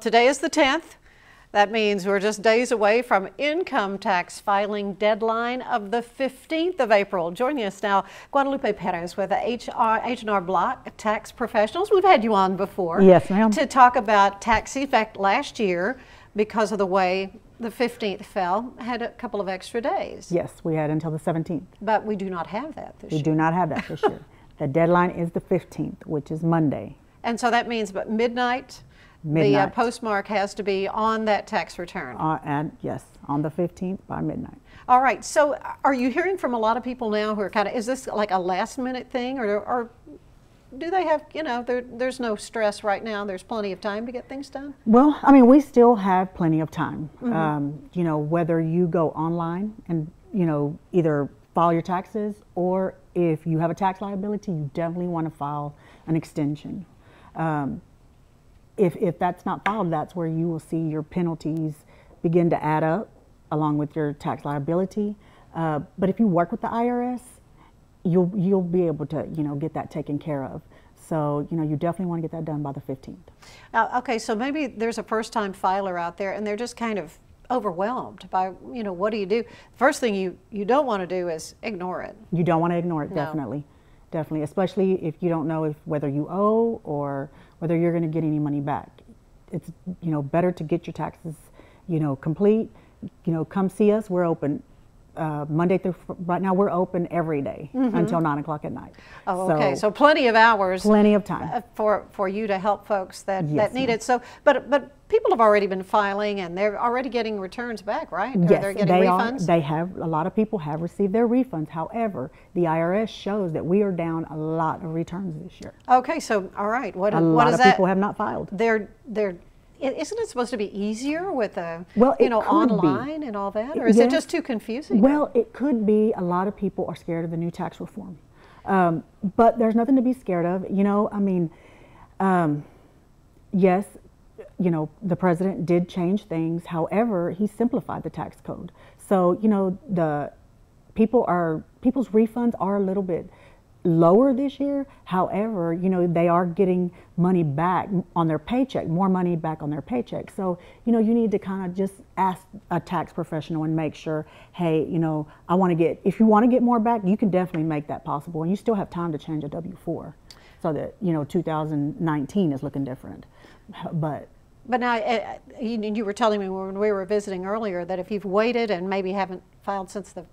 Today is the 10th. That means we're just days away from income tax filing deadline of the 15th of April. Joining us now, Guadalupe Perez with the H&R Block Tax Professionals. We've had you on before. Yes, ma'am. To talk about tax effect last year because of the way the 15th fell, had a couple of extra days. Yes, we had until the 17th. But we do not have that this year. We do not have that this year. The deadline is the 15th, which is Monday. And so that means but midnight. The postmark has to be on that tax return. And yes, on the 15th by midnight. All right. So are you hearing from a lot of people now who are kind of, is this like a last minute thing, or do they have, you know, there's no stress right now, there's plenty of time to get things done? Well, I mean, we still have plenty of time. Mm-hmm. You know, whether you go online and, you know, either file your taxes, or if you have a tax liability, you definitely want to file an extension. If that's not filed, that's where you will see your penalties begin to add up along with your tax liability. But if you work with the IRS, you'll be able to, you know, get that taken care of. So, you know, you definitely want to get that done by the 15th. Okay, so maybe there's a first-time filer out there and they're just kind of overwhelmed by, you know, what do you do? First thing you don't want to do is ignore it. You don't want to ignore it, No. definitely. Definitely, especially if you don't know whether you owe or whether you're going to get any money back. It's, you know, better to get your taxes, you know, complete. You know, come see us. We're open Monday through, right now we're open every day until 9 o'clock at night. Oh, okay. So plenty of hours. Plenty of time. For you to help folks that need ma'am. it. So, but people have already been filing and they're already getting returns back, right? Or Yes, they're getting refunds? They have, a lot of people have received their refunds. However, the IRS shows that we are down a lot of returns this year. Okay, so all right, what A is lot of that? people have not filed. Isn't it supposed to be easier with Well, you it know, could be. online and all that, or is Yes. it just too confusing? Well, it could be. A lot of people are scared of the new tax reform, but there's nothing to be scared of. You know, I mean, yes, you know, the president did change things. However, he simplified the tax code. So, you know, people's refunds are a little bit lower this year. However, you know, they are getting money back on their paycheck, more money back on their paycheck. So, you know, you need to kind of just ask a tax professional and make sure, hey, you know, if you want to get more back, you can definitely make that possible. And you still have time to change a W-4 so that, you know, 2019 is looking different. But now, you were telling me when we were visiting earlier that if you've waited and maybe haven't filed since the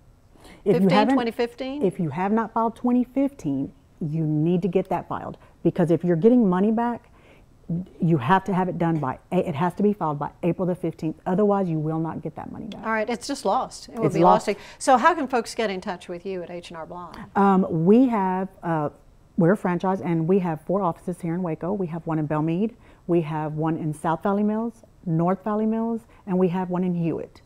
2015? If you have not filed 2015, you need to get that filed, because if you're getting money back, you have to have it done it has to be filed by April the 15th. Otherwise, you will not get that money back. All right, it's just lost. It will be lost. So how can folks get in touch with you at H&R Block? We're a franchise, and we have 4 offices here in Waco. We have one in Belmead, we have one in South Valley Mills, North Valley Mills, and we have one in Hewitt.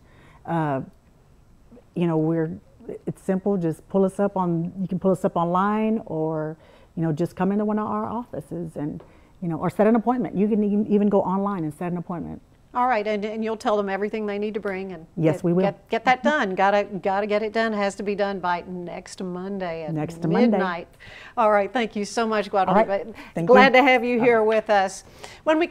You know, it's simple. Just pull us up you can pull us up online, or, you know, just come into one of our offices and, you know, or set an appointment. You can even go online and set an appointment. All right, and you'll tell them everything they need to bring, and yes, we will get that done. Gotta get it done. Has to be done by next Monday at midnight. All right, thank you so much, Guadalupe. All right. Glad to have you here with us. When we